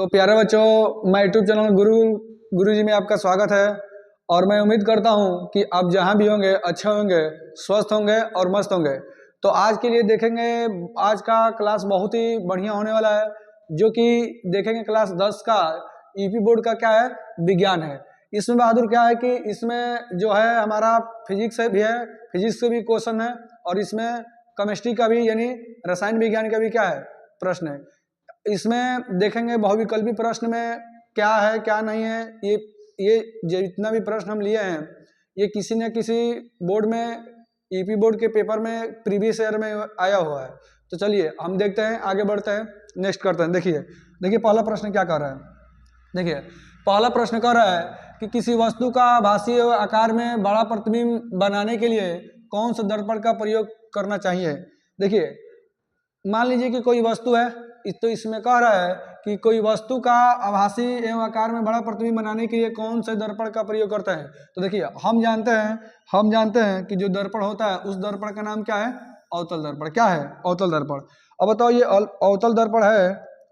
तो प्यारे बच्चों, मैं यूट्यूब चैनल गुरु जी में आपका स्वागत है। और मैं उम्मीद करता हूं कि आप जहां भी होंगे अच्छे होंगे, स्वस्थ होंगे और मस्त होंगे। तो आज के लिए देखेंगे, आज का क्लास बहुत ही बढ़िया होने वाला है, जो कि देखेंगे क्लास 10 का ईपी बोर्ड का क्या है, विज्ञान है। इसमें बहादुर क्या है कि इसमें जो है हमारा फिजिक्स से भी है, फिजिक्स से भी क्वेश्चन है, और इसमें केमिस्ट्री का भी यानी रसायन विज्ञान का भी क्या है, प्रश्न है। इसमें देखेंगे बहुविकल्पी प्रश्न में क्या है क्या नहीं है। ये जितना भी प्रश्न हम लिए हैं, ये किसी न किसी बोर्ड में, ईपी बोर्ड के पेपर में प्रीवियस ईयर में आया हुआ है। तो चलिए हम देखते हैं, आगे बढ़ते हैं, नेक्स्ट करते हैं। देखिए पहला प्रश्न क्या कर रहा है। देखिए पहला प्रश्न कह रहा है कि किसी वस्तु का आभासी आकार में बड़ा प्रतिबिंब बनाने के लिए कौन सा दर्पण का प्रयोग करना चाहिए। देखिए मान लीजिए कि कोई वस्तु है, तो इसमें कह रहा है कि कोई वस्तु का आभासी एवं आकार में बड़ा प्रतिबिंब बनाने के लिए कौन से दर्पण का प्रयोग करते हैं। तो देखिए हम जानते हैं कि जो दर्पण होता है उस दर्पण का नाम क्या है, अवतल दर्पण। क्या है, अवतल दर्पण। अब बताओ ये अवतल दर्पण है,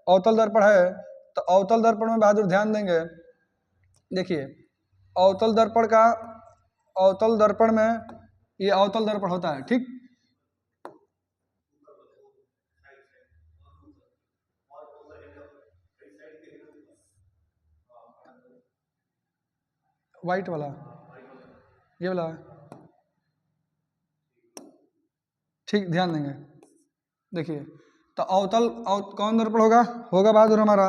अवतल दर्पण है, तो अवतल दर्पण में बहादुर ध्यान देंगे। देखिए अवतल दर्पण में ये अवतल दर्पण होता है, ठीक। व्हाइट वाला, ये वाला, ठीक, ध्यान देंगे। देखिए तो कौन दर्पण होगा बहादुर हमारा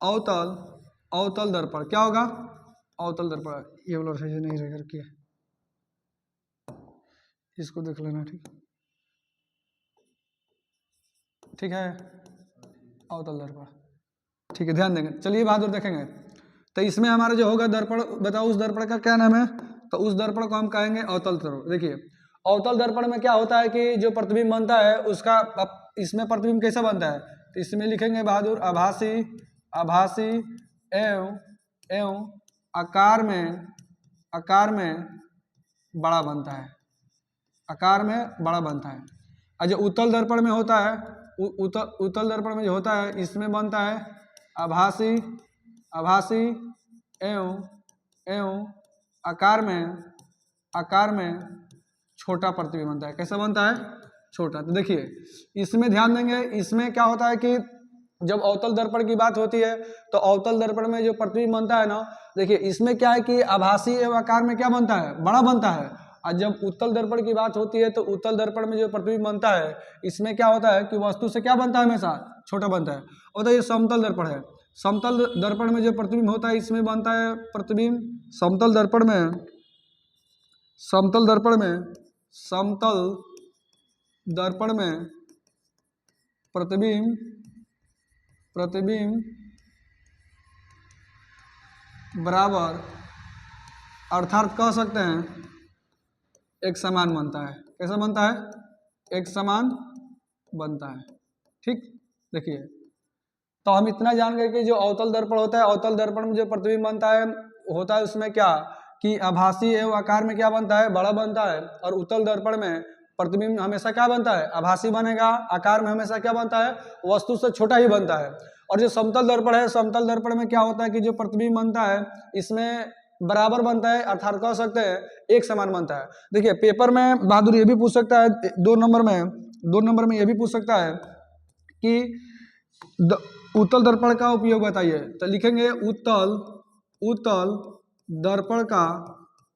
अवतल दर्पण। क्या होगा, अवतल दर्पण। ये वाला सही से नहीं रह करके इसको देख लेना, ठीक है, अवतल दर्पण, ठीक है, ध्यान देंगे। चलिए बहादुर देखेंगे, तो इसमें हमारा जो होगा दर्पण, बताओ उस दर्पण का क्या नाम है। तो उस दर्पण को हम कहेंगे अवतल दर्पण। देखिए अवतल दर्पण में क्या होता है कि जो प्रतिबिंब बनता है उसका, इसमें प्रतिबिंब कैसा बनता है, तो इसमें लिखेंगे बहादुर आभासी एवं आकार में बड़ा बनता है, आकार में बड़ा बनता है। और जो उत्तल दर्पण में होता है, उत्तल दर्पण में जो होता है इसमें बनता है आभासी एवं आकार में छोटा प्रतिबिंब बनता है। कैसा बनता है, छोटा। तो देखिए इसमें ध्यान देंगे, इसमें क्या होता है कि जब अवतल दर्पण की बात होती है तो अवतल दर्पण में जो प्रतिबिंब बनता है ना, देखिए इसमें क्या है कि आभासी एवं आकार में क्या बनता है, बड़ा बनता है। और जब उत्तल दर्पण की बात होती है तो उत्तल दर्पण में जो प्रतिबिंब बनता है इसमें क्या होता है कि वस्तु से क्या बनता है, हमेशा छोटा बनता है। और तो ये समतल दर्पण है, समतल दर्पण में जो प्रतिबिंब होता है इसमें बनता है प्रतिबिंब समतल दर्पण में प्रतिबिंब बराबर, अर्थात कह सकते हैं एक समान बनता है। कैसा बनता है, एक समान बनता है, ठीक। देखिए तो हम इतना जान गए कि जो अवतल दर्पण होता है, अवतल दर्पण में जो प्रतिबिंब बनता है होता है उसमें क्या कि आभासी एवं आकार में क्या बनता है, बड़ा बनता है। और उत्तल दर्पण में प्रतिबिंब हमेशा क्या बनता है, आभासी बनेगा, आकार में हमेशा क्या बनता है, वस्तु से छोटा ही बनता है। और जो समतल दर्पण है, समतल दर्पण में क्या होता है कि जो प्रतिबिंब बनता है इसमें बराबर बनता है, अर्थात कह सकते हैं एक समान बनता है। देखिए पेपर में बहादुर ये भी पूछ सकता है, 2 नंबर में ये भी पूछ सकता है कि उत्तल दर्पण का उपयोग बताइए। तो लिखेंगे उत्तल दर्पण का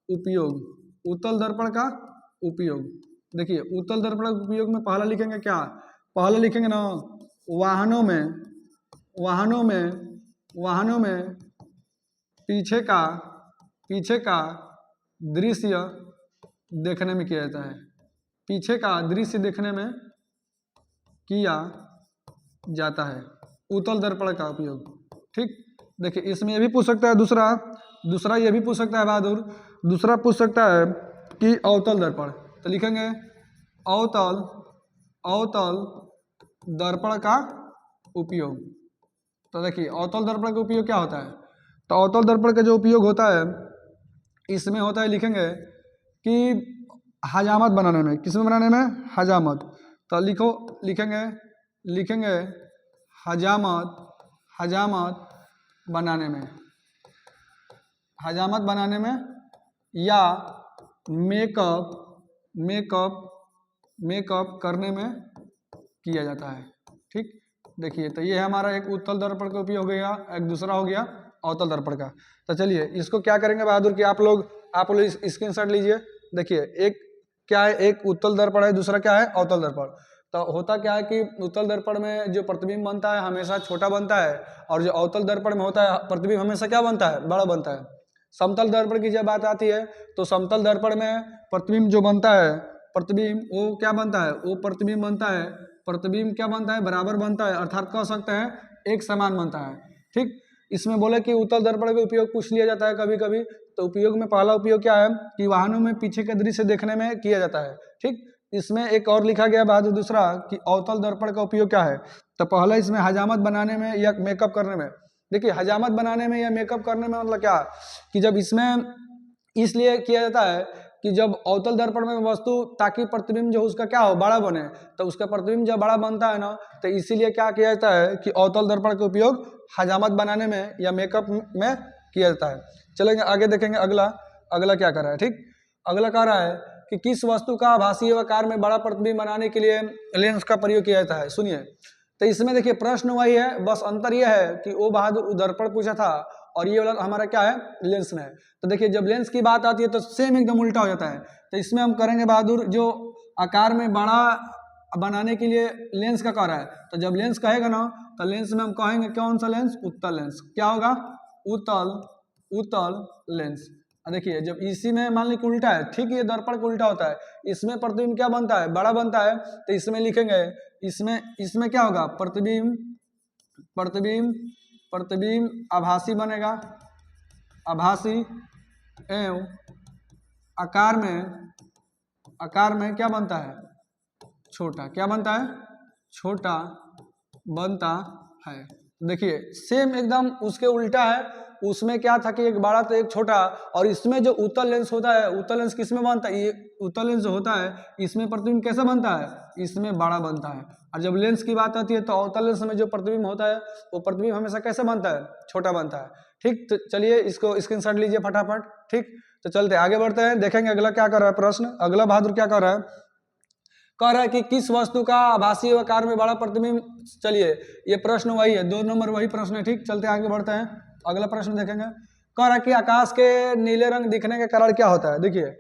उपयोग, उत्तल दर्पण का उपयोग। देखिए उत्तल दर्पण के उपयोग में पहला लिखेंगे क्या, पहला लिखेंगे ना, वाहनों में पीछे का दृश्य देखने में किया जाता है, पीछे का दृश्य देखने में किया जाता है उत्तल दर्पण का उपयोग, ठीक। देखिए इसमें ये भी पूछ सकता है, दूसरा ये भी पूछ सकता है बहादुर, दूसरा पूछ सकता है कि अवतल दर्पण। तो लिखेंगे अवतल दर्पण का उपयोग। तो देखिए अवतल दर्पण का उपयोग क्या होता है, तो अवतल दर्पण का जो उपयोग होता है इसमें होता है, लिखेंगे कि हजामत बनाने में, किसमें बनाने में, हजामत। तो लिखेंगे हजामत हजामत बनाने में या मेकअप करने में किया जाता है। ठीक, देखिए तो ये हमारा एक उत्तल दर्पण का उपयोग हो गया, एक दूसरा हो गया अवतल दर्पण का। तो चलिए इसको क्या करेंगे बहादुर कि आप लोग स्क्रीनशॉट लीजिए। देखिए एक क्या है, एक उत्तल दर्पण है, दूसरा क्या है अवतल दर्पण। तो होता क्या है कि उत्तल दर्पण में जो प्रतिबिंब बनता है हमेशा छोटा बनता है, और जो अवतल दर्पण में होता है प्रतिबिंब हमेशा क्या बनता है, बड़ा बनता है। समतल दर्पण की जब बात आती है तो समतल दर्पण में प्रतिबिंब जो बनता है, प्रतिबिंब वो क्या बनता है, वो प्रतिबिंब बनता है, प्रतिबिंब क्या बनता है, बराबर बनता है, अर्थात कह सकते हैं एक समान बनता है। ठीक, इसमें बोले कि उत्तल दर्पण का उपयोग पूछ लिया जाता है कभी कभी। तो उपयोग में पहला उपयोग क्या है कि वाहनों में पीछे के दृश्य देखने में किया जाता है। ठीक, इसमें एक और लिखा गया बाद दूसरा कि अवतल दर्पण का उपयोग क्या है। तो पहला इसमें हजामत बनाने में या मेकअप करने में। देखिए हजामत बनाने में या मेकअप करने में मतलब क्या कि जब इसमें इसलिए किया जाता है कि जब अवतल दर्पण में वस्तु ताकि प्रतिबिंब जो उसका क्या हो, बड़ा बने, तो उसका प्रतिबिंब जब बड़ा बनता है ना, तो इसीलिए क्या किया जाता है कि अवतल दर्पण का उपयोग हजामत बनाने में या मेकअप में किया जाता है। चलेंगे आगे देखेंगे अगला क्या कर रहा है। ठीक, अगला कह रहा है कि किस वस्तु का आभासीय आकार में बड़ा प्रतिबिंब बनाने के लिए लेंस का प्रयोग किया जाता है। सुनिए, तो इसमें देखिए प्रश्न वही है, बस अंतर यह है कि वो बहादुर दर्पण पूछा था और ये वाला हमारा क्या है, लेंस में है। तो देखिए जब लेंस की बात आती है तो सेम एकदम उल्टा हो जाता है। तो इसमें हम करेंगे बहादुर जो आकार में बड़ा बनाने के लिए लेंस का कह रहा है। तो जब लेंस कहेगा ना तो लेंस में हम कहेंगे कौन सा लेंस, उत्तल लेंस। क्या होगा, उत्तल लेंस। देखिए जब इसी में मान लीजिए उल्टा है, ठीक, ये दर्पण का उल्टा होता है, इसमें प्रतिबिंब क्या बनता है, बड़ा बनता है। तो इसमें लिखेंगे, इसमें क्या होगा, प्रतिबिंब आभासी बनेगा, आभासी एवं आकार में क्या बनता है, छोटा। क्या बनता है, छोटा बनता है। देखिए सेम एकदम उसके उल्टा है। उसमें क्या था कि एक बड़ा तो एक छोटा, और इसमें जो उत्तल लेंस होता है, उत्तल लेंस किसमें बनता है, ये उत्तल लेंस जो होता है इसमें प्रतिबिंब कैसा बनता है, इसमें बड़ा बनता है। और जब लेंस की बात आती है तो अवतल लेंस में जो प्रतिबिंब होता है वो प्रतिबिंब हमेशा कैसे बनता है, छोटा बनता है। ठीक, तो चलिए इसको स्क्रीनशॉट लीजिए फटाफट। ठीक, तो चलते आगे बढ़ते हैं, देखेंगे अगला क्या कर रहा है प्रश्न। अगला बहादुर क्या कर रहा है, कह रहा है कि किस वस्तु का आभासीय आकार में बड़ा प्रतिबिंब। चलिए ये प्रश्न वही है, 2 नंबर वही प्रश्न है। ठीक, चलते आगे बढ़ते हैं, अगला प्रश्न देखेंगे। कह रहा है कि आकाश के नीले रंग दिखने के कारण क्या होता है। देखिए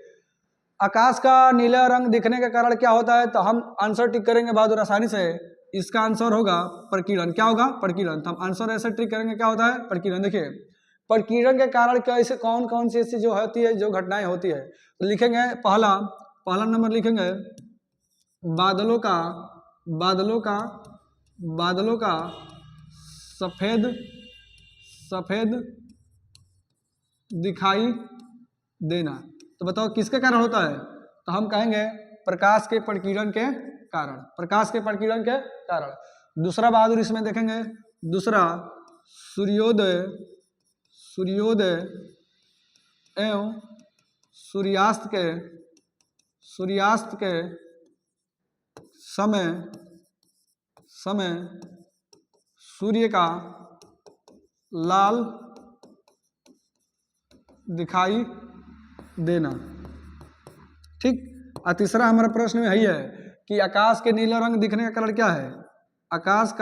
आकाश का नीला रंग दिखने के कारण क्या होता है, तो हम आंसर टिक करेंगे बहादुर आसानी से। इसका आंसर होगा प्रकीर्णन। क्या होगा, प्रकीर्णन। तो हम आंसर ऐसे टिक करेंगे, क्या होता है, प्रकीर्णन। देखिए प्रकीर्णन के कारण कैसे कौन कौन सी ऐसी जो होती है, जो घटनाएं होती है, तो लिखेंगे पहला नंबर लिखेंगे बादलों का सफेद दिखाई देना। तो बताओ किसके कारण होता है, तो हम कहेंगे प्रकाश के प्रकीर्णन के कारण, प्रकाश के प्रकीर्णन के कारण। दूसरा बहादुर इसमें देखेंगे, दूसरा सूर्योदय एवं सूर्यास्त के समय सूर्य का लाल दिखाई देना। ठीक, और तीसरा हमारा प्रश्न में यही है कि आकाश के नीला रंग दिखने का कारण क्या है, आकाश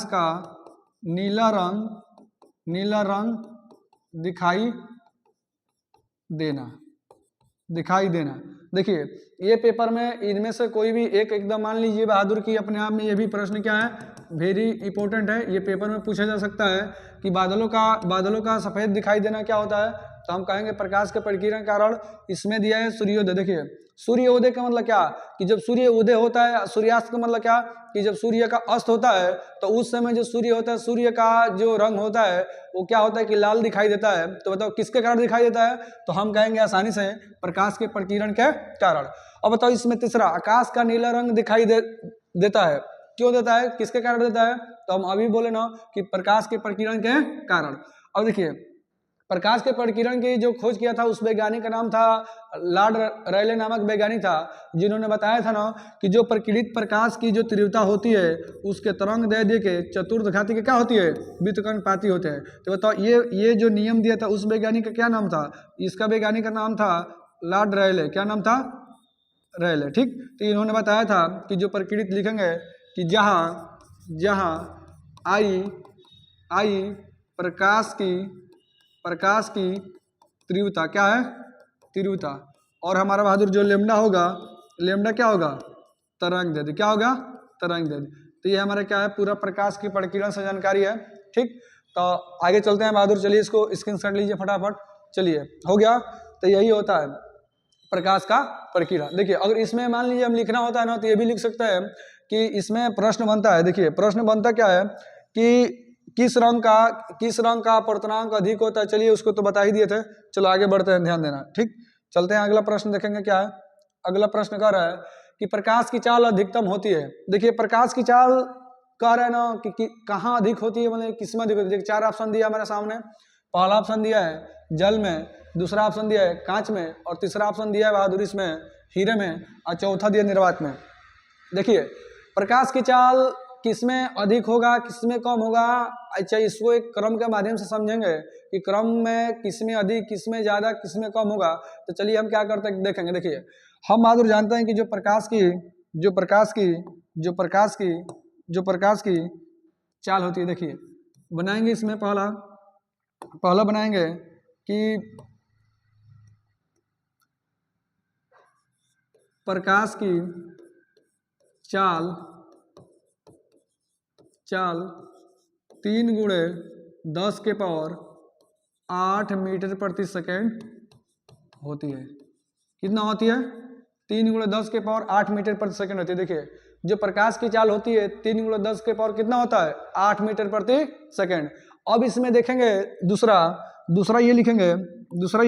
का नीला रंग दिखाई देना। देखिए ये पेपर में इनमें से कोई भी एक एकदम मान लीजिए बहादुर की अपने आप में ये भी प्रश्न क्या है, वेरी इंपॉर्टेंट है, ये पेपर में पूछा जा सकता है कि बादलों का सफेद दिखाई देना क्या होता है। तो हम कहेंगे प्रकाश के प्रकीर्णन के कारण। इसमें दिया है सूर्योदय। देखिए सूर्योदय का मतलब क्या कि जब सूर्य उदय होता है, सूर्यास्त का मतलब क्या कि जब सूर्य का अस्त होता है तो उस समय जो सूर्य होता है, सूर्य का जो रंग होता है वो क्या होता है कि लाल दिखाई देता है। तो बताओ किसके कारण दिखाई देता है, तो हम कहेंगे आसानी से प्रकाश के प्रकीर्णन के कारण। अब बताओ इसमें तीसरा आकाश का नीला रंग दिखाई देता है, क्यों देता है, किसके कारण देता है, तो हम अभी बोले ना कि प्रकाश के प्रकीर्णन के कारण। अब देखिए प्रकाश के प्रकीर्णन की जो खोज किया था उस वैज्ञानिक का नाम था लॉर्ड रेले नामक वैज्ञानिक था, जिन्होंने बताया था ना कि जो प्रकीर्णित प्रकाश की जो तीव्रता होती है उसके तरंग दैर्ध्य के चतुर्थ घाती के क्या होती है, व्युत्क्रमपाती होते हैं। तो बताओ ये जो नियम दिया था उस वैज्ञानिक का क्या नाम था? इसका वैज्ञानिक का नाम था लॉर्ड रेले। क्या नाम था? रेले। ठीक, तो इन्होंने बताया था कि जो प्रकीर्णित लिखेंगे कि जहाँ जहाँ आई प्रकाश की तीव्रता क्या है? तीव्रता। और हमारा बहादुर जो लेमडा होगा, लेमडा क्या होगा? तरंग दैर्ध्य। क्या होगा? तरंग दैर्ध्य। तो ये हमारा क्या है? पूरा प्रकाश की प्रकीर्णन से जानकारी है। ठीक, तो आगे चलते हैं बहादुर, चलिए इसको स्क्रीनशॉट लीजिए फटाफट। चलिए, हो गया। तो यही होता है प्रकाश का प्रकीर्णन। देखिए, अगर इसमें मान लीजिए हम लिखना होता है ना तो ये भी लिख सकते हैं कि इसमें प्रश्न बनता है। देखिए, प्रश्न बनता क्या है कि किस रंग का अपवर्तनांक अधिक होता है। चलिए, उसको तो बता ही दिए थे। चलो आगे बढ़ते हैं, ध्यान देना। ठीक, चलते हैं, अगला प्रश्न देखेंगे क्या है। अगला प्रश्न कह रहा है कि प्रकाश की चाल अधिकतम होती है। देखिए, प्रकाश की चाल कह रहा है ना कि कहाँ अधिक होती है, मतलब किसमें अधिक होती है। चार ऑप्शन दिया हमारे सामने। पहला ऑप्शन दिया है जल में, दूसरा ऑप्शन दिया है कांच में, और तीसरा ऑप्शन दिया है बहादुर इसमें हीरे में, और चौथा दिया निर्वात में। देखिए, प्रकाश की चाल किसमें अधिक होगा, किसमें कम होगा। अच्छा, इसको एक क्रम के माध्यम से समझेंगे कि क्रम में किसमें अधिक, किसमें ज़्यादा, किसमें कम होगा। तो चलिए हम क्या करते हैं देखेंगे। देखिए, हम बहादुर जानते हैं कि जो प्रकाश की चाल होती है। देखिए, बनाएंगे इसमें पहला बनाएंगे कि प्रकाश की चाल 3 गुणे 10 के पावर 8 मीटर प्रति सेकेंड होती है। कितना होती है? 3 गुणे 10 के पावर 8 मीटर प्रति सेकेंड होती है। देखिए, जो प्रकाश की चाल होती है 3 गुणे 10 के पावर कितना होता है? 8 मीटर प्रति सेकेंड। अब इसमें देखेंगे दूसरा ये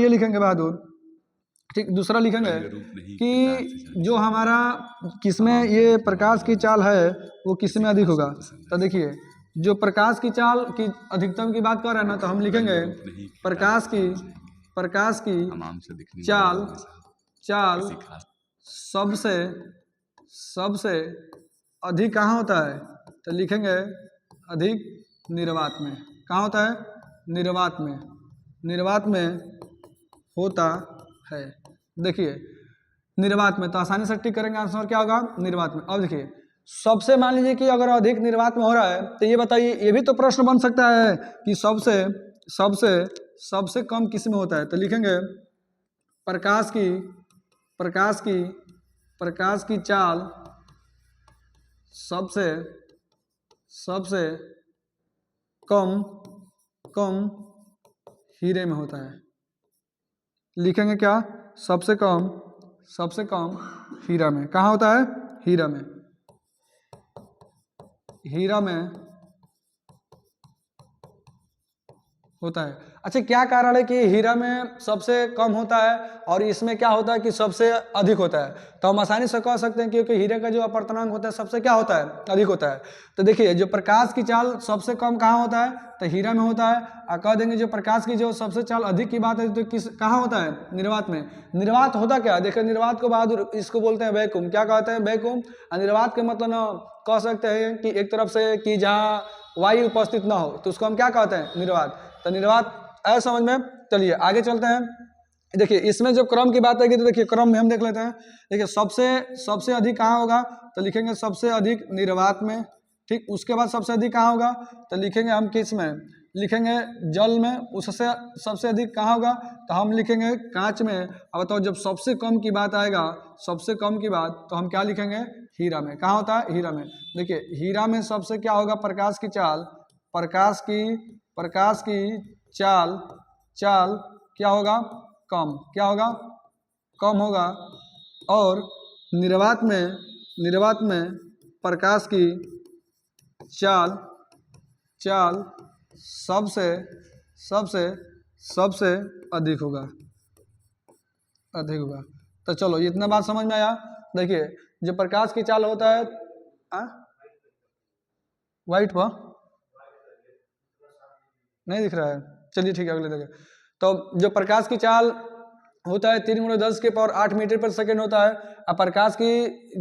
लिखेंगे बहादुर। ठीक, दूसरा लिखेंगे कि जो हमारा किसमें ये प्रकाश की चाल है वो किसमें अधिक होगा। तो देखिए, जो प्रकाश की चाल की अधिकतम की बात कर रहे हैं ना, तो हम लिखेंगे प्रकाश की चाल सबसे अधिक कहाँ होता है? तो लिखेंगे अधिक निर्वात में। कहाँ होता है? निर्वात में होता है। देखिए, निर्वात में, तो आसानी से टिक करेंगे, आंसर क्या होगा? निर्वात में। अब देखिए, सबसे मान लीजिए कि अगर अधिक निर्वात में हो रहा है तो ये बताइए, ये भी तो प्रश्न बन सकता है कि सबसे कम किस में होता है। तो लिखेंगे प्रकाश की चाल सबसे कम हीरे में होता है। लिखेंगे क्या? सबसे कम हीरा में। कहाँ होता है? हीरा में होता है। अच्छा, क्या कारण है कि हीरा में सबसे कम होता है और इसमें क्या होता है कि सबसे अधिक होता है? तो हम आसानी से कह सकते हैं क्योंकि हीरे का जो अपवर्तनांक होता है सबसे क्या होता है? अधिक होता है। तो देखिए, जो प्रकाश की चाल सबसे कम कहाँ होता है? तो हीरा में होता है। और कह देंगे जो प्रकाश की जो सबसे चाल अधिक की बात है तो कहाँ होता है? निर्वात में। निर्वात होता क्या? देखिए, निर्वात को बहादुर इसको बोलते हैं वैक्यूम। क्या कहते हैं? वैक्यूम। निर्वात के मतलब ना कह सकते हैं कि एक तरफ से कि जहाँ वायु उपस्थित ना हो तो उसको हम क्या कहते हैं? निर्वात। तो निर्वात है समझ में। चलिए आगे चलते हैं। देखिए, इसमें जब क्रम की बात आएगी तो देखिए क्रम में हम देख लेते हैं। देखिए, सबसे अधिक कहाँ होगा? तो लिखेंगे सबसे अधिक निर्वात में। ठीक, उसके बाद सबसे अधिक कहाँ होगा? तो लिखेंगे हम किस में? लिखेंगे जल में। उससे सबसे अधिक कहाँ होगा? तो हम लिखेंगे कांच में। अब बताओ, जब सबसे कम की बात आएगा, सबसे कम की बात, तो हम क्या लिखेंगे? हीरा में। कहाँ होता है? हीरा में। देखिए, हीरा में सबसे क्या होगा? प्रकाश की चाल क्या होगा? कम। क्या होगा? कम होगा। और निर्वात में प्रकाश की चाल सबसे अधिक होगा। तो चलो, इतना बात समझ में आया। देखिए, जो प्रकाश की चाल होता है व्हाइट पर नहीं दिख रहा है। चलिए ठीक है, अगले देखें। तो जो प्रकाश की चाल होता है 3×10⁸ मीटर पर सेकेंड होता है। अब प्रकाश की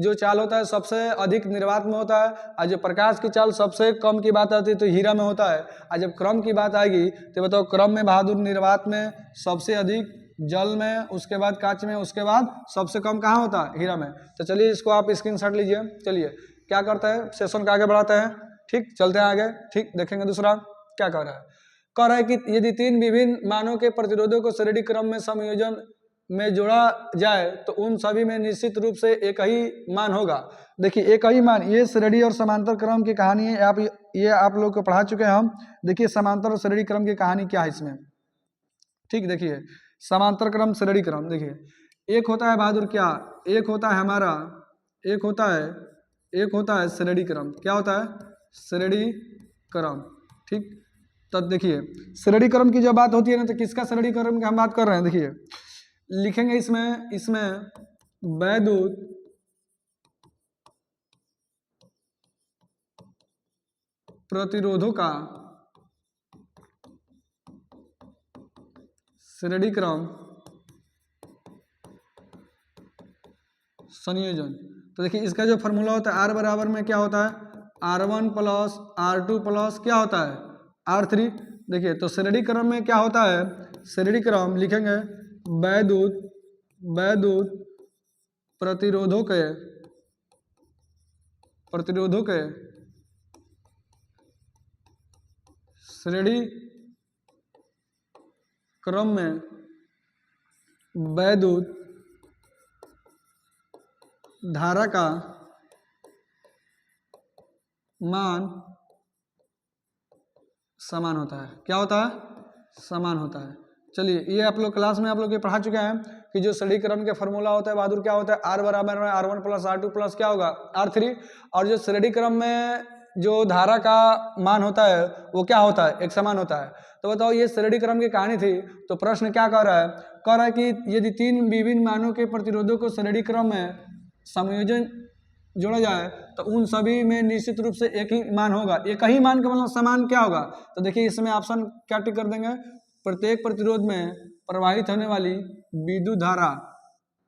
जो चाल होता है सबसे अधिक निर्वात में होता है, और जो प्रकाश की चाल सबसे कम की बात आती है तो हीरा में होता है। और जब क्रम की बात आएगी तो बताओ क्रम में बहादुर निर्वात में सबसे अधिक, जल में, उसके बाद कांच में, उसके बाद सबसे कम कहाँ होता है? हीरा में। तो चलिए इसको आप स्क्रीनशॉट लीजिए। चलिए क्या करता है, सेशन को आगे बढ़ाते हैं। ठीक, चलते हैं आगे। ठीक, देखेंगे दूसरा क्या कह रहा है। कह रहा है कि यदि 3 विभिन्न मानों के प्रतिरोधों को श्रेणी क्रम में संयोजन में जोड़ा जाए तो उन सभी में निश्चित रूप से एक ही मान होगा। देखिए एक ही मान, ये श्रेणी और समांतर क्रम की कहानी है। ये आप लोग को पढ़ा चुके हैं हम। देखिए समांतर और श्रेणी क्रम की कहानी क्या है इसमें। ठीक, देखिए समांतर क्रम, श्रेणी क्रम। देखिए एक होता है बहादुर क्या, एक होता है हमारा, एक होता है श्रेणी क्रम। क्या होता है? श्रेणी क्रम। ठीक, तब देखिए श्रेणी क्रम की जब बात होती है ना तो किसका श्रेणी क्रम की हम बात कर रहे हैं? देखिए लिखेंगे इसमें वैद्युत प्रतिरोधों का श्रेणी क्रम संयोजन। तो देखिए इसका जो फॉर्मूला होता है R बराबर में क्या होता है? R1 प्लस R2 प्लस क्या होता है? R3। देखिए तो श्रेणी क्रम में क्या होता है? श्रेणी क्रम लिखेंगे वैद्युत प्रतिरोधों के श्रेणी क्रम में वैद्युत धारा का मान समान होता है। क्या होता है? समान होता है। चलिए ये आप लोग क्लास में आप लोग ये पढ़ा चुके हैं कि जो श्रेणी क्रम के फॉर्मूला होता है बहादुर क्या होता है? R बराबर में R1 प्लस R2 प्लस क्या होगा? R3। और जो श्रेणी क्रम में जो धारा का मान होता है वो क्या होता है? एक समान होता है। तो बताओ ये श्रेणी क्रम की कहानी थी। तो प्रश्न क्या कह रहा है? कह रहा है कि यदि 3 विभिन्न मानों के प्रतिरोधों को श्रेणी क्रम में संयोजन जोड़ा जाए तो उन सभी में निश्चित रूप से एक ही मान होगा। एक ही मान का मतलब समान क्या होगा? तो देखिए इसमें ऑप्शन क्या टिक कर देंगे? प्रत्येक प्रतिरोध में प्रवाहित होने वाली विद्युत धारा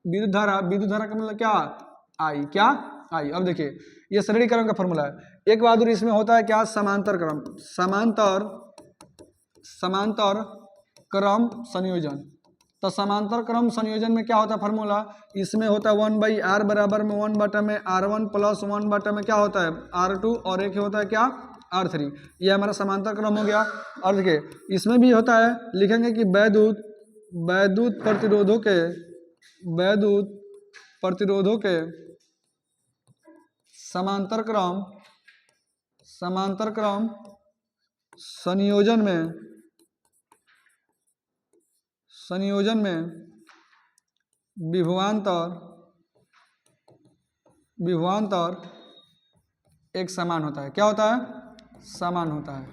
का मतलब क्या? आई। क्या? आई। अब देखिए ये श्रेणी क्रम का फॉर्मूला है। एक बहादुर इसमें होता है क्या? समांतर क्रम, समांतर क्रम संयोजन। तो समांतर क्रम संयोजन में क्या होता है फॉर्मूला? इसमें होता है 1/r बराबर में 1 में R1 प्लस 1 में क्या होता है? R2 और एक होता है क्या? R3। ये हमारा समांतर क्रम हो गया। और देखिए इसमें भी होता है, लिखेंगे कि वैद्युत प्रतिरोधों के समांतर क्रम संयोजन में विभवांतर एक समान होता है। क्या होता है? समान होता है।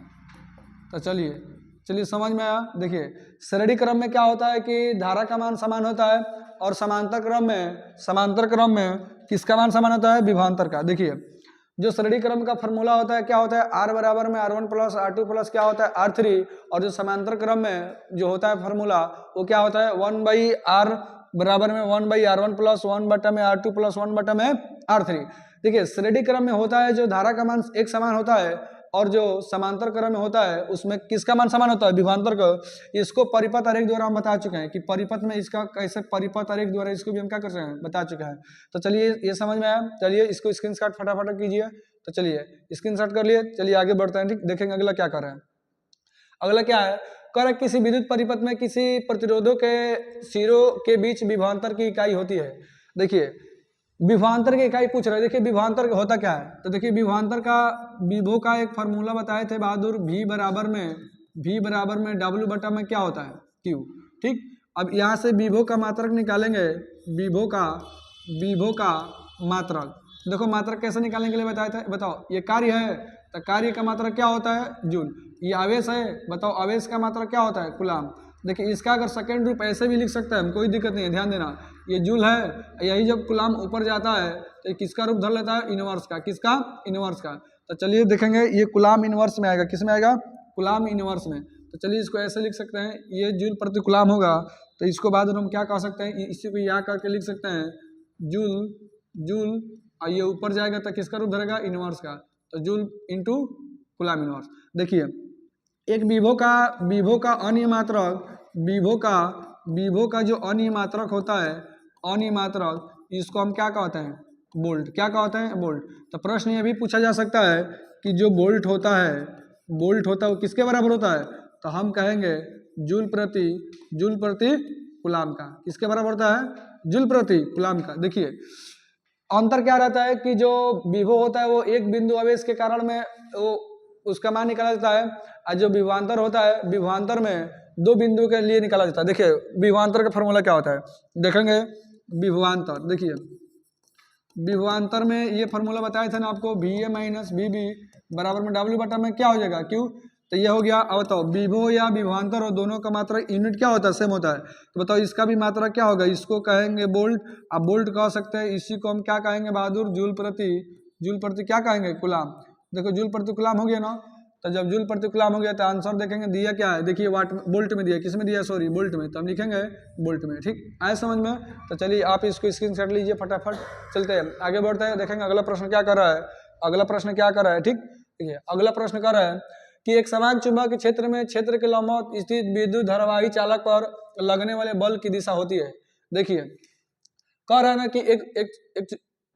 तो चलिए समझ में आया। देखिए श्रेणी क्रम में क्या होता है कि धारा का मान समान होता है, और समांतर क्रम में किसका मान समान होता है? विभवांतर का। देखिए जो श्रेणी क्रम का फॉर्मूला होता है क्या होता है? R बराबर में R1 प्लस R2 प्लस क्या होता है? R3। और जो समांतर क्रम में जो होता है फॉर्मूला वो क्या होता है? 1/r बराबर में 1/R1 प्लस 1 में R2 प्लस 1 में R3। देखिए श्रेणी क्रम में होता है जो धारा का मान एक समान होता है, और जो समांतर क्रम में होता है उसमें किसका मान समान होता है? विभवांतर का। इसको परिपथ आरेख द्वारा हम बता चुके हैं कि परिपथ में इसका कैसे, परिपथ आरेख द्वारा इसको भी हम क्या कर रहे हैं? बता चुके हैं। तो चलिए ये समझ में आया। चलिए इसको स्क्रीनशॉट फटाफट कीजिए। तो चलिए स्क्रीनशॉट कर लिए। चलिए आगे बढ़ते हैं। ठीक, देखेंगे अगला क्या कर रहे हैं। अगला क्या है? कह रहा है किसी विद्युत परिपथ में किसी प्रतिरोधों के सिरों के बीच विभवांतर की इकाई होती है। देखिए विभवांतर की इकाई पूछ रहे हैं। देखिए विभवांतर होता क्या है? तो देखिए विभवांतर का, विभव का एक फार्मूला बताए थे बहादुर, V बराबर में W बटा में क्या होता है? Q। ठीक, अब यहाँ से विभव का मात्रक निकालेंगे। विभव का मात्रक, देखो मात्रक कैसे निकालने के लिए बताए थे? बताओ ये कार्य है तो कार्य का मात्रक क्या होता है? जूल। ये आवेश है, बताओ आवेश का मात्रक क्या होता है? कूलाम। देखिए इसका अगर सेकेंड रूप ऐसे भी लिख सकते हैं हम, कोई दिक्कत नहीं है। ध्यान देना, ये जूल है, यही जब कूलाम ऊपर जाता है तो किसका रूप धर लेता है? इनवर्स का। किसका? इनवर्स का। तो चलिए देखेंगे ये कूलाम इनवर्स में आएगा। किस में आएगा? कूलाम इनवर्स में। तो तो चलिए इसको ऐसे लिख सकते हैं, ये जूल प्रति कूलाम होगा, तो इसको बाद में हम क्या कह सकते हैं, इसी को यहाँ करके लिख सकते हैं जूल जूल, और ये ऊपर जाएगा तो किसका रूप धरेगा, इनवर्स का, तो जूल इंटू कूलाम इनवर्स। देखिए एक विभो का अनिमात्रक, विभो का जो अनिमात्रक होता है, अनिमात्रक, इसको हम क्या कहते हैं, बोल्ट। क्या कहते हैं, बोल्ट। तो प्रश्न ये भी पूछा जा सकता है कि जो बोल्ट होता है वो किसके बराबर होता है, तो हम कहेंगे जूल प्रति कूलाम का। किसके बराबर होता है, जूल प्रति कूलाम का। देखिए अंतर क्या रहता है कि जो विभव होता है वो एक बिंदु आवेश के कारण में वो उसका मान निकाला जाता है, और जो विभवांतर होता है, विभवांतर में दो बिंदु के लिए निकाला जाता है। देखिए विभवांतर का फॉर्मूला क्या होता है, देखेंगे विभवांतर। देखिए विभवांतर में ये फॉर्मूला बताया था ना आपको, VA माइनस VB बराबर में W बटा में क्या हो जाएगा, क्यों, तो ये हो गया। अब बताओ विभव या विभवांतर और दोनों का मात्रा यूनिट क्या होता है, सेम होता है, तो बताओ इसका भी मात्रा क्या होगा, इसको कहेंगे बोल्ट। अब बोल्ट कह सकते हैं, इसी को हम क्या कहेंगे बहादुर, जूल प्रति क्या कहेंगे, कूलाम। देखो जूल प्रति कूलाम हो गया ना, तो जब जूल प्रति कूलाम हो गया तो आंसर देखेंगे दिया क्या है, देखिए वाट बोल्ट में दिया, किस में दिया, सॉरी बोल्ट में, तो हम लिखेंगे बोल्ट में। ठीक आए समझ में, तो चलिए आप इसको स्क्रीनशॉट लीजिए फटाफट, चलते हैं आगे बढ़ते हैं। देखेंगे अगला प्रश्न क्या कर रहा है, अगला प्रश्न क्या कर रहा है। ठीक देखिए अगला प्रश्न कर रहा है कि एक समान चुंबक क्षेत्र में क्षेत्र के लंबवत स्थित विद्युत धारावाही चालक पर लगने वाले बल की दिशा होती है। देखिए कह रहा है ना कि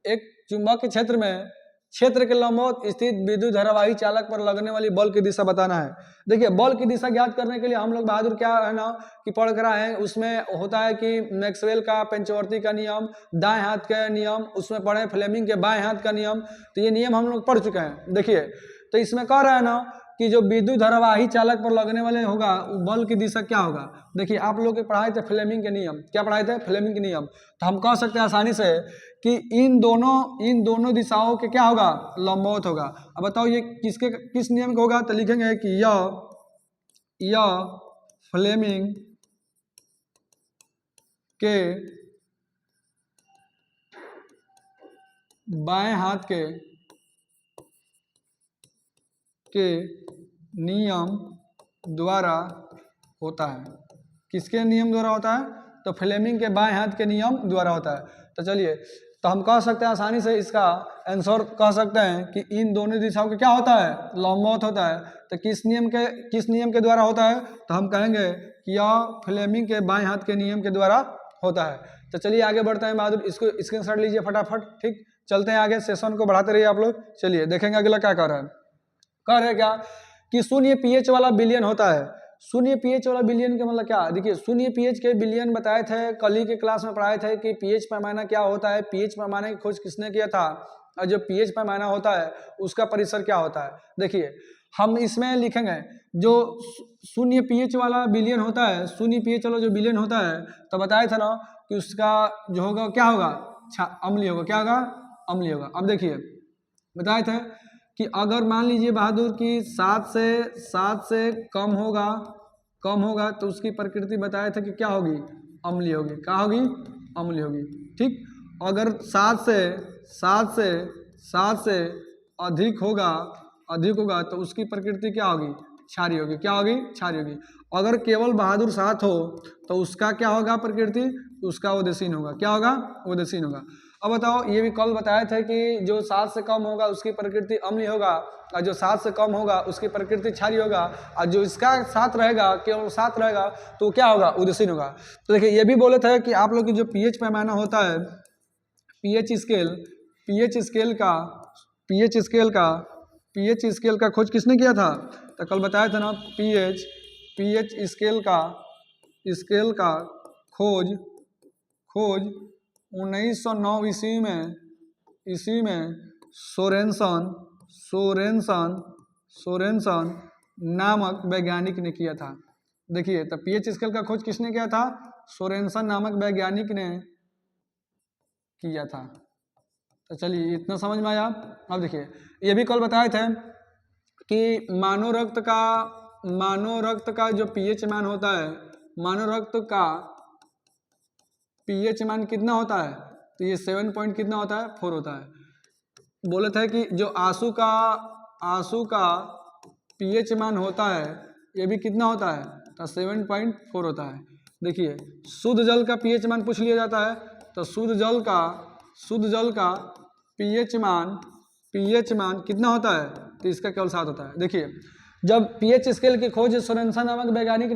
एक चुंबक के क्षेत्र में क्षेत्र के लंबवत स्थित विद्युत धारावाही चालक पर लगने वाली बल की दिशा बताना है। देखिए बल की दिशा ज्ञात करने के लिए हम लोग बहादुर क्या है ना कि पढ़ कर आए हैं, उसमें होता है कि मैक्सवेल का पंचवर्ती का नियम, दाएं हाथ का नियम, उसमें पढ़े फ्लेमिंग के बाएं हाथ का नियम, तो ये नियम हम लोग पढ़ चुके हैं। देखिए तो इसमें कह रहा है ना कि जो विद्युत धारावाही चालक पर लगने वाले होगा बल की दिशा क्या होगा। देखिए आप लोग के पढ़ाए थे फ्लेमिंग के नियम, क्या पढ़ाए थे, फ्लेमिंग के नियम, तो हम कह सकते हैं आसानी से कि इन दोनों दिशाओं के क्या होगा, लंबवत होगा। अब बताओ ये किस नियम का होगा, तो लिखेंगे कि यह फ्लेमिंग के बाएं हाथ के नियम द्वारा होता है। किसके नियम द्वारा होता है, तो फ्लेमिंग के बाएं हाथ के नियम द्वारा होता है। तो चलिए तो हम कह सकते हैं आसानी से इसका आंसर कह सकते हैं कि इन दोनों दिशाओं के क्या होता है, लंबवत होता है। तो किस नियम के द्वारा होता है, तो हम कहेंगे कि यह फ्लेमिंग के बाएं हाथ के नियम के द्वारा होता है। तो चलिए आगे बढ़ते हैं बहादुर, इसको स्क्रीनशॉट लीजिए फटाफट। ठीक चलते हैं आगे, सेशन को बढ़ाते रहिए आप लोग। चलिए देखेंगे अगला क्या कर रहा है, कह रहे क्या कि शून्य पीएच वाला बिलियन होता है। शून्य पीएच वाला बिलियन का मतलब क्या, देखिए शून्य पीएच के बिलियन बताए थे, कल ही के क्लास में पढ़ाए थे कि पीएच पैमाना क्या होता है, पीएच पैमाने की खोज किसने किया था, और जो पीएच पैमाना होता है उसका परिसर क्या होता है। देखिए हम इसमें लिखेंगे जो शून्य पीएच वाला बिलियन होता है, शून्य पीएच वाला जो बिलियन होता है, तो बताया था ना कि उसका जो होगा क्या होगा, अम्लीय होगा। क्या होगा, अम्लीय होगा। अब देखिए बताए थे कि अगर मान लीजिए बहादुर की 7 से कम होगा तो उसकी प्रकृति बताया था कि क्या होगी, अम्लीय होगी। क्या होगी, अम्लीय होगी। ठीक अगर 7 से अधिक होगा तो उसकी प्रकृति क्या होगी, क्षारीय होगी। क्या होगी, क्षारीय होगी। अगर केवल बहादुर 7 हो तो उसका क्या होगा प्रकृति, उसका उदासीन होगा। क्या होगा, उदासीन होगा। अब बताओ ये भी कल बताए थे कि जो 7 से कम होगा उसकी प्रकृति अम्लीय होगा, और जो 7 से कम होगा उसकी प्रकृति क्षारीय होगा, और जो इसका 7 रहेगा, केवल 7 रहेगा तो क्या होगा, उदासीन होगा। तो देखिए ये भी बोले थे कि आप लोग की जो पीएच पैमाना होता है, पीएच स्केल का खोज किसने किया था, तो कल बताया था ना, पीएच स्केल का खोज 1909 ईस्वी में सोरेनसन नामक वैज्ञानिक ने किया था। देखिए तो पीएच स्केल का खोज किसने किया था, सोरेनसन नामक वैज्ञानिक ने किया था। तो चलिए इतना समझ में आया। अब देखिए ये भी कल बताए थे कि मानव रक्त का जो पीएच मान होता है, मानव रक्त का पीएच मान कितना होता है, तो ये 7 पॉइंट कितना होता है, 4 होता है। बोले थे कि जो आंसू का पीएच मान होता है, ये भी कितना होता है, तो 7.4 होता है। देखिए शुद्ध जल का पीएच मान पूछ लिया जाता है, तो शुद्ध जल का पीएच मान कितना होता है, तो इसका केवल 7 होता है। देखिए जब पीएच स्केल की खोज सोरेनसन नामक वैज्ञानिक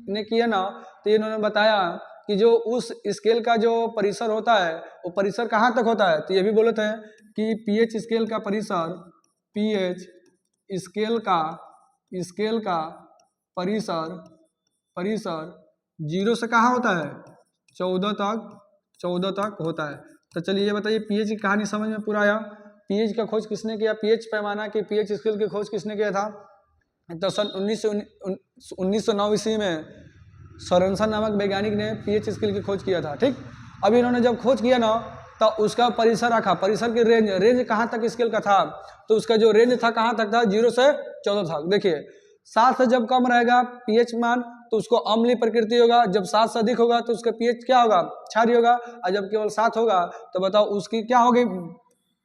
ने किया ना, तो इन्होंने बताया कि जो उस स्केल का जो परिसर होता है वो परिसर कहाँ तक होता है, तो ये भी बोले थे कि पीएच स्केल का परिसर, पीएच स्केल का परिसर 0 से कहाँ होता है, 14 तक होता है। तो चलिए ये बताइए पीएच की कहानी समझ में पूरा आया। पीएच का खोज किसने किया, पीएच पैमाना की पीएच स्केल की खोज किसने किया था, तो सन 1909 ईस्वी में सोरेनसन नामक वैज्ञानिक ने पीएच स्केल की खोज किया था। ठीक, अभी इन्होंने जब खोज किया ना, तो उसका परिसर रखा, परिसर की रेंज कहाँ तक स्केल का था, तो उसका जो रेंज था कहाँ तक था, 0 से 14 तक। देखिए 7 से जब कम रहेगा पीएच मान तो उसको अम्लीय प्रकृति होगा, जब 7 से अधिक होगा तो उसका पीएच क्या होगा, क्षारीय होगा, और जब केवल 7 होगा तो बताओ उसकी क्या होगी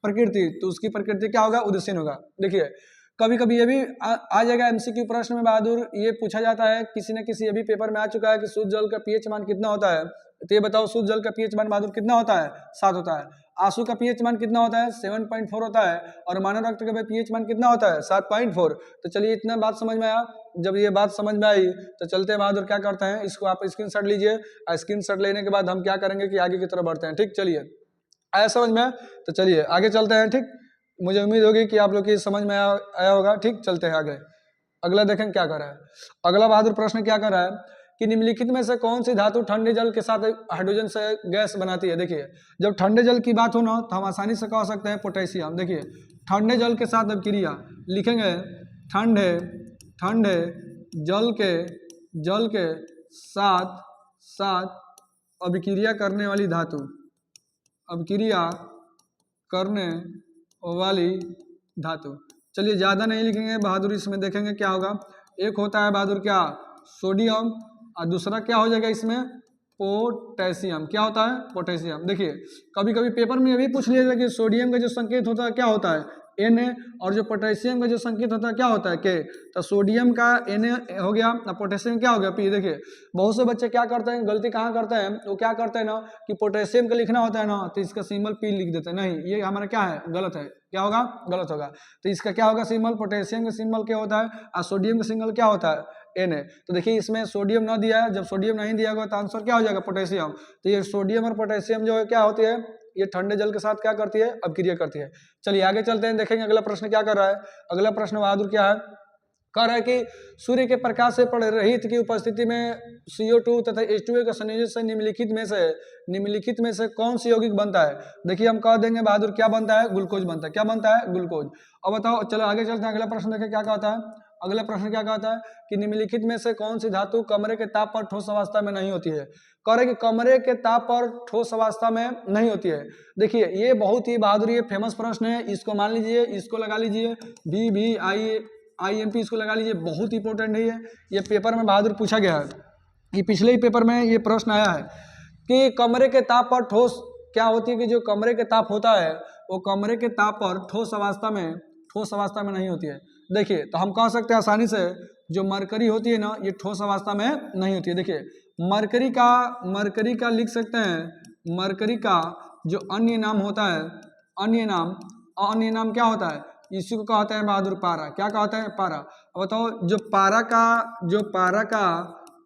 प्रकृति, तो उसकी प्रकृति क्या होगा, उदासीन होगा। देखिए कभी कभी ये भी आ जाएगा एमसीक्यू प्रश्न में बहादुर, ये पूछा जाता है किसी न किसी अभी पेपर में आ चुका है कि शुद्ध जल का पीएच मान कितना होता है, तो ये बताओ शुद्ध जल का पीएच मान बहादुर कितना होता है, 7 होता है। आंसू का पीएच मान कितना होता है, 7.4 होता है, और मानव रक्त का पीएच मान कितना होता है, 7.4। तो चलिए इतना बात समझ में आया। जब ये बात समझ में आई तो चलते हैं बहादुर, क्या करते हैं, इसको आप स्क्रीनशॉट लीजिए, और स्क्रीनशॉट लेने के बाद हम क्या करेंगे कि आगे की तरफ बढ़ते हैं। ठीक, चलिए आया समझ में, तो चलिए आगे चलते हैं। ठीक, मुझे उम्मीद होगी कि आप लोग की समझ में आया होगा। ठीक, चलते हैं आगे। अगला देखें क्या कर रहा है, अगला बहादुर प्रश्न क्या कर रहा है कि निम्नलिखित में से कौन सी धातु ठंडे जल के साथ हाइड्रोजन से गैस बनाती है। देखिए जब ठंडे जल की बात हो ना तो हम आसानी से कह सकते हैं पोटेशियम। देखिए ठंडे जल के साथ अभिक्रिया लिखेंगे, ठंडे जल के साथ अभिक्रिया करने वाली धातु, अभिक्रिया करने वाली धातु। चलिए ज़्यादा नहीं लिखेंगे बहादुर, इसमें देखेंगे क्या होगा। एक होता है बहादुर क्या, सोडियम, और दूसरा क्या हो जाएगा इसमें, पोटेशियम। क्या होता है, पोटेशियम। देखिए कभी कभी पेपर में ये भी पूछ लिया जाएगा कि सोडियम का जो संकेत होता है क्या होता है, Na, और जो पोटेशियम का जो संकेत होता है क्या होता है, K। तो सोडियम का Na हो गया, पोटेशियम क्या हो गया, P। देखिए बहुत से बच्चे क्या करते हैं, गलती कहाँ करते हैं, वो क्या करते हैं ना कि पोटेशियम का लिखना होता है ना तो इसका सिंबल P लिख देते हैं। नहीं, ये हमारा क्या है, गलत है। क्या होगा, गलत होगा। तो इसका क्या होगा सिंबल, पोटेशियम का सिंबल क्या होता है, और सोडियम का सिंबल क्या होता है, Na। तो देखिए इसमें सोडियम ना दिया है, जब सोडियम नहीं दिया होगा तो आंसर क्या हो जाएगा, पोटेशियम। तो ये सोडियम और पोटेशियम जो है क्या होती है, ये ठंडे जल के साथ क्या करती है, अभिक्रिया करती है। चलिए आगे चलते हैं, देखेंगे अगला प्रश्न क्या कर रहा है। अगला प्रश्न बहादुर क्या है, कह रहा है कि सूर्य के प्रकाश से परारहित की उपस्थिति में CO2 तथा H2O के संयोजन से निम्नलिखित में से कौन सी यौगिक बनता है। देखिए हम कह देंगे बहादुर क्या बनता है, ग्लूकोज बनता है। क्या बनता है, ग्लूकोज। अब बताओ, चलो आगे चलते हैं, अगला प्रश्न देखें क्या कहता है। अगला प्रश्न क्या कहता है कि निम्नलिखित में से कौन सी धातु कमरे के ताप पर ठोस अवस्था में नहीं होती है। कह रहे कि कमरे के ताप पर ठोस अवस्था में नहीं होती है। देखिए ये बहुत ही बहादुर, ये फेमस प्रश्न है, इसको मान लीजिए, इसको लगा लीजिए, VVIMP इसको लगा लीजिए, बहुत इंपॉर्टेंट है ये पेपर में बहादुर पूछा गया है। ये पिछले ही पेपर में ये प्रश्न आया है कि कमरे के ताप पर ठोस क्या होती है, कि जो कमरे के ताप होता है वो कमरे के ताप पर ठोस अवस्था में नहीं होती है। देखिए तो हम कह सकते हैं आसानी से, जो मरकरी होती है ना ये ठोस अवस्था में नहीं होती है। देखिए मरकरी का लिख सकते हैं, मरकरी का जो अन्य नाम होता है, अन्य नाम क्या होता है, इसी को कहते हैं बहादुर पारा। क्या कहते हैं, पारा। अब बताओ जो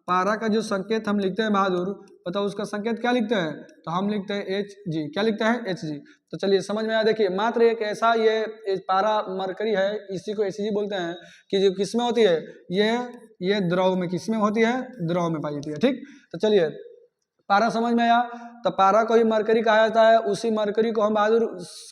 पारा का जो संकेत हम लिखते हैं बहादुर, बताओ उसका संकेत क्या लिखते हैं, तो हम लिखते हैं Hg। क्या लिखते हैं, Hg। तो चलिए समझ में आया। देखिए मात्र एक ऐसा ये पारा मरकरी है, इसी को Hg बोलते हैं, कि जो किसमें होती है, ये द्रव में, किसमें होती है, द्रव में पाई जाती है। ठीक, तो चलिए पारा समझ में आया। तो पारा को ही मरकरी कहा जाता है। उसी मरकरी को हम बहादुर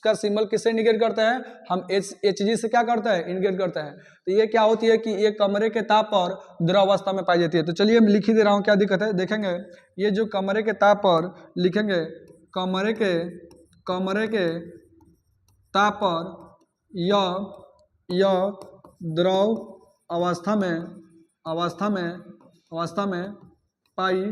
का सिंबल किससे इंडिकेट करते हैं, हम Hg से क्या करते हैं, इंडिकेट करते हैं। तो ये क्या होती है कि ये कमरे के ताप पर द्रव अवस्था में पाई जाती है। तो चलिए मैं लिख ही दे रहा हूँ, क्या दिक्कत है, देखेंगे। ये जो कमरे के ताप पर लिखेंगे, कमरे के ताप पर यह द्रव अवस्था में पाई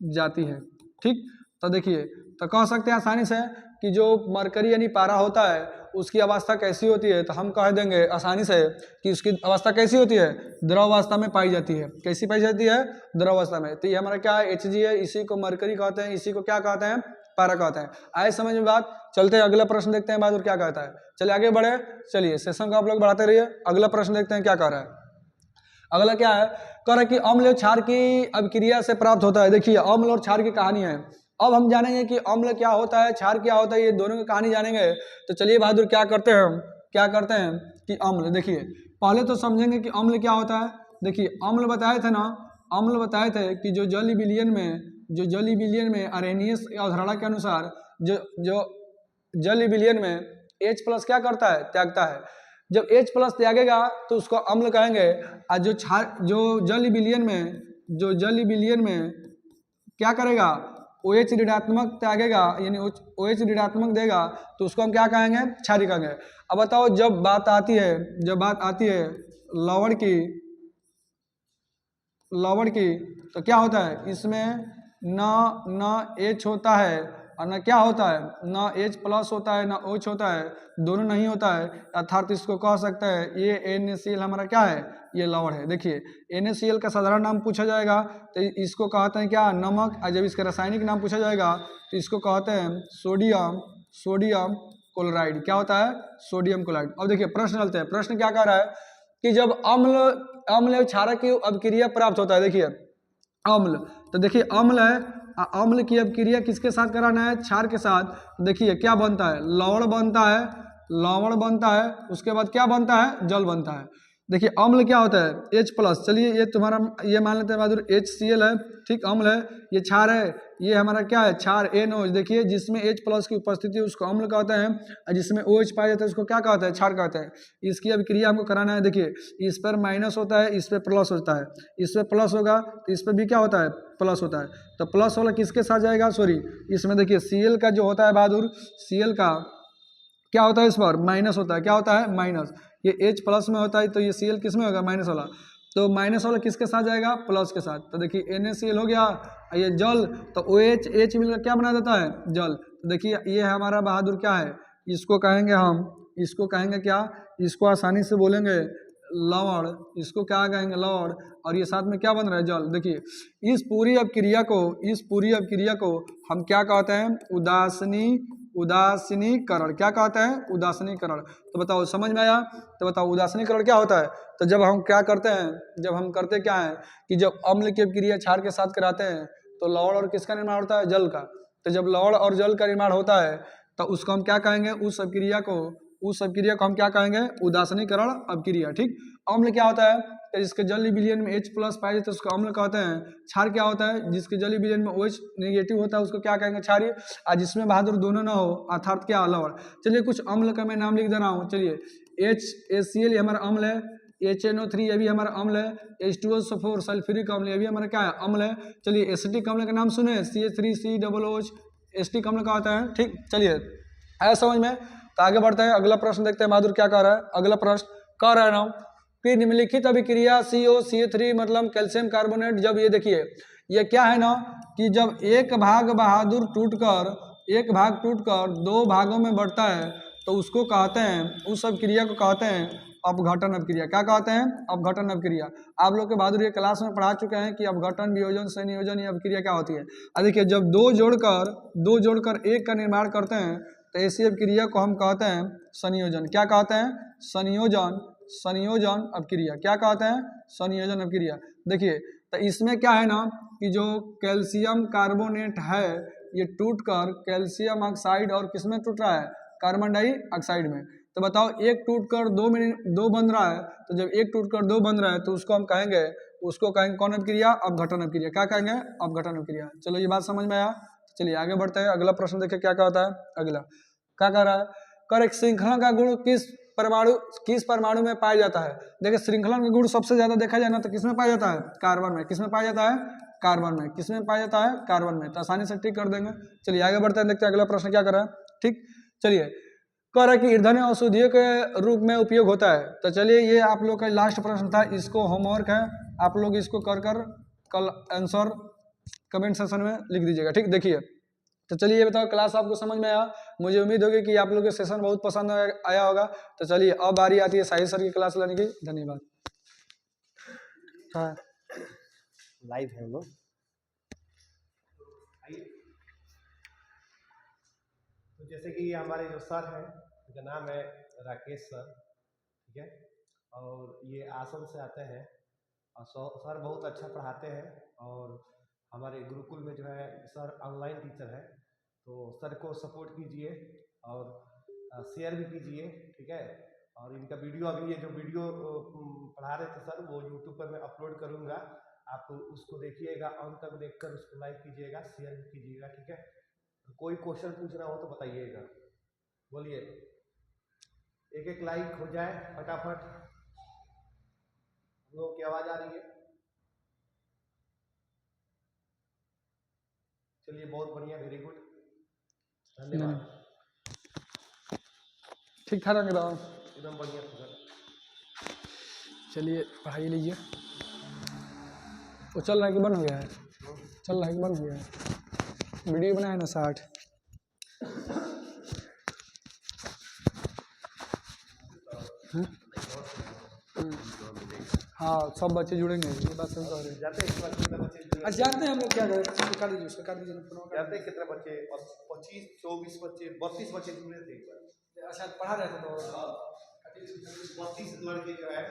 जाती है। ठीक, तो देखिए तो कह सकते हैं आसानी से कि जो मरकरी यानी पारा होता है उसकी अवस्था कैसी होती है, तो हम कह देंगे आसानी से कि उसकी अवस्था कैसी होती है, द्रव अवस्था में पाई जाती है। कैसी पाई जाती है, द्रव अवस्था में। तो ये हमारा क्या है, Hg है, इसी को मरकरी कहते हैं, इसी को क्या कहते हैं, पारा कहते हैं। आए समझ में बात। चलते हैं अगला प्रश्न देखते हैं बहादुर क्या कहता है। चलिए आगे बढ़े, चलिए सेशन को आप लोग बढ़ाते रहिए। अगला प्रश्न देखते हैं क्या कह रहा है। अगला क्या है, कह रहा है कि अम्ल और क्षार की अभिक्रिया से प्राप्त होता है। देखिए अम्ल और क्षार की कहानी है। अब हम जानेंगे कि अम्ल क्या होता है, क्षार क्या होता है, ये दोनों की कहानी जानेंगे। तो चलिए बहादुर क्या करते हैं, हम क्या करते हैं कि अम्ल, देखिए पहले तो समझेंगे कि अम्ल क्या होता है। देखिए अम्ल बताए थे ना, अम्ल बताए थे कि जो जल विलियन में अरेनियस अवधारणा के अनुसार जो जल विलियन में H+ क्या करता है, त्यागता है। जब H+ त्यागेगा तो उसको अम्ल कहेंगे। और जो जल विलियन में क्या करेगा, OH ऋणात्मक त्यागेगा, यानी OH ऋणात्मक देगा, तो उसको हम क्या कहेंगे, क्षारीय कहेंगे। अब बताओ जब बात आती है लवण की, तो क्या होता है, इसमें न H होता है और न क्या होता है, न H+ होता है, न OH होता है, दोनों नहीं होता है। अर्थात इसको कह सकते हैं ये NaCl हमारा क्या है, ये लवण है। देखिए NaCl का साधारण नाम पूछा जाएगा तो इसको कहते हैं क्या, नमक। और जब इसका रासायनिक नाम पूछा जाएगा तो इसको कहते हैं सोडियम क्लोराइड। क्या होता है, सोडियम क्लोराइड। अब देखिए प्रश्न चलते हैं। प्रश्न क्या कह रहा है कि जब अम्ल और क्षारक की अभिक्रिया प्राप्त होता है। देखिए अम्ल, तो देखिए अम्ल है, अम्ल की अभिक्रिया किसके साथ कराना है, क्षार के साथ। देखिए क्या बनता है, लवण बनता है, उसके बाद क्या बनता है, जल बनता है। देखिए अम्ल क्या होता है, H+। चलिए ये तुम्हारा, ये मान लेते हैं बहादुर HCl है, ठीक, अम्ल है। ये क्षार है, ये हमारा क्या है, क्षार NOH। देखिए जिसमें H+ की उपस्थिति है उसको अम्ल कहते हैं, और जिसमें OH पाया जाता है उसको क्या कहते हैं, क्षार कहते हैं। इसकी अभिक्रिया हमको कराना है। देखिए इस पर माइनस होता है, इस पर प्लस होता है, इस पर प्लस होगा तो इस पर भी क्या होता है, प्लस होता है। तो प्लस वाला किसके साथ जाएगा, इसमें देखिए Cl का जो होता है बहादुर, Cl का क्या होता है, इस पर माइनस होता है। क्या होता है, माइनस। ये H+ में होता है तो ये Cl किस में होगा, माइनस वाला। तो माइनस वाला किसके साथ जाएगा, प्लस के साथ। तो देखिए NaCl हो गया, ये जल, तो OH मिलकर क्या बना देता है, जल। तो देखिए ये हमारा बहादुर क्या है, इसको कहेंगे क्या, इसको आसानी से बोलेंगे लवण। इसको क्या कहेंगे, लवण। और ये साथ में क्या बन रहा है, जल। देखिए इस पूरी अभिक्रिया को हम क्या कहते हैं, उदासीनीकरण। क्या कहते हैं, उदासीनीकरण। तो बताओ समझ में आया। तो बताओ उदासीनीकरण क्या होता है। तो जब हम क्या करते हैं, जब हम करते क्या है कि जब अम्ल की अभिक्रिया क्षार के साथ कराते हैं तो लवण और किसका निर्माण होता है, जल का। तो जब लवण और जल का निर्माण होता है तो उसको हम क्या कहेंगे, उस अभिक्रिया को हम क्या कहेंगे, उदासीनीकरण अभिक्रिया। ठीक। अम्ल क्या होता है, तो जिसके जल विलयन में H+ पाए जाते हैं उसको अम्ल कहते हैं। क्षार क्या होता है, जिसके जल विलयन में OH नेगेटिव होता है उसको क्या कहेंगे, क्षारीय। और जिसमें बहादुर दोनों ना हो अर्थात क्या, लवण। चलिए कुछ अम्ल का मैं नाम लिख दे रहा हूँ। चलिए HCl ये हमारा अम्ल है, HNO3 ये भी हमारा अम्ल है, H2SO4 सल्फ्यूरिक अम्ल ये भी हमारा क्या है, अम्ल है। चलिए एसिटिक अम्ल का नाम सुने, CH3COOH एसिटिक अम्ल का होता है। ठीक, चलिए आया समझ में। तो आगे बढ़ते हैं, अगला प्रश्न देखते हैं बहादुर क्या कह रहा है। अगला प्रश्न कह रहा है ना कि निम्नलिखित अभिक्रिया COCH3 मतलब कैल्शियम कार्बोनेट, जब ये देखिए ये क्या है ना कि जब एक भाग बहादुर टूटकर दो भागों में बढ़ता है तो उसको कहते हैं, उस अभिक्रिया को कहते हैं अपघटन अभिक्रिया। क्या कहते हैं, अपघटन अभिक्रिया। आप लोग के बहादुर ये क्लास में पढ़ा चुके हैं कि अपघटन, वियोजन, संयोजन ये अभिक्रिया क्या होती है। अब देखिए जब दो जोड़कर एक का निर्माण करते हैं तो ऐसी अभिक्रिया को हम कहते हैं संयोजन। क्या कहते हैं, संयोजन अभिक्रिया। क्या कहते हैं, संयोजन अभिक्रिया। देखिए तो इसमें क्या है ना कि जो कैल्शियम कार्बोनेट है ये टूटकर कैल्शियम ऑक्साइड और किसमें टूट रहा है, कार्बन डाइऑक्साइड में। तो बताओ एक टूटकर दो बन रहा है, तो जब एक टूटकर दो बन रहा है तो उसको हम कहेंगे कौन अभिक्रिया, अपघटन अभिक्रिया। क्या कहेंगे, अपघटन अभिक्रिया। चलो ये बात समझ में आया। चलिए आगे बढ़ते हैं, अगला प्रश्न देखिए क्या क्या होता है। अगला क्या कह रहा है, कर एक श्रृंखला का गुण किस परमाणु में पाया जाता है। देखिए श्रृंखला का गुण सबसे ज्यादा देखा जाए ना तो किसमें पाया जाता है, कार्बन में। किसमें पाया जाता है, कार्बन में। किसमें पाया जाता है, कार्बन में। तो आसानी से ठीक कर देंगे। चलिए आगे बढ़ते हैं, देखते हैं अगला प्रश्न क्या कर रहा है। ठीक, चलिए कह रहा है कि ईंधन औषधियों के रूप में उपयोग होता है। तो चलिए ये आप लोग का लास्ट प्रश्न था, इसको होमवर्क है, आप लोग इसको कर कल आंसर कमेंट सेक्शन में लिख दीजिएगा। ठीक, देखिए तो चलिए ये बताओ क्लास आपको समझ में आया? मुझे उम्मीद होगी कि आप लोगों को सेशन बहुत पसंद आया होगा। तो चलिए अब बारी आती है साहिल सर की क्लास लेने की। धन्यवाद। हाँ लाइव है हम लोग। तो जैसे कि हमारे जो सर हैं, उनका नाम है राकेश सर, ठीक है, और ये आसम से आते हैं और सर बहुत अच्छा पढ़ाते हैं। और हमारे गुरुकुल में जो है सर ऑनलाइन टीचर है, तो सर को सपोर्ट कीजिए और शेयर भी कीजिए, ठीक है। और इनका वीडियो, अभी ये जो वीडियो पढ़ा रहे थे सर, वो यूट्यूब पर मैं अपलोड करूँगा, आप उसको देखिएगा, अंत तक देखकर उसको लाइक कीजिएगा, शेयर भी कीजिएगा, ठीक है। कोई क्वेश्चन पूछना हो तो बताइएगा, बोलिए, एक एक लाइक हो जाए फटाफट। हम लोगों की आवाज़ आ रही है? चलिए बहुत बढ़िया, वेरी गुड, धन्यवाद। ठीक ठाक रंगे दादा, एकदम बढ़िया सर। चलिए पढ़ाई लीजिए। वो चल रहा है कि बंद हो गया है? चल रहा है कि बंद हो गया है? वीडियो बनाया ना 60। हाँ सब बच्चे जुड़ेंगे, ये बात सही कह रहे हैं। जाते हैं अच्छा जानते हैं हम लोग क्या करें? कर दीजिए उसको, कर दीजिए ना। जाते हैं कितने बच्चे? 25, 24 बच्चे, 32 बच्चे जुड़े थे एक बार। अच्छा पढ़ा रहे थे तो 32 लड़के जो है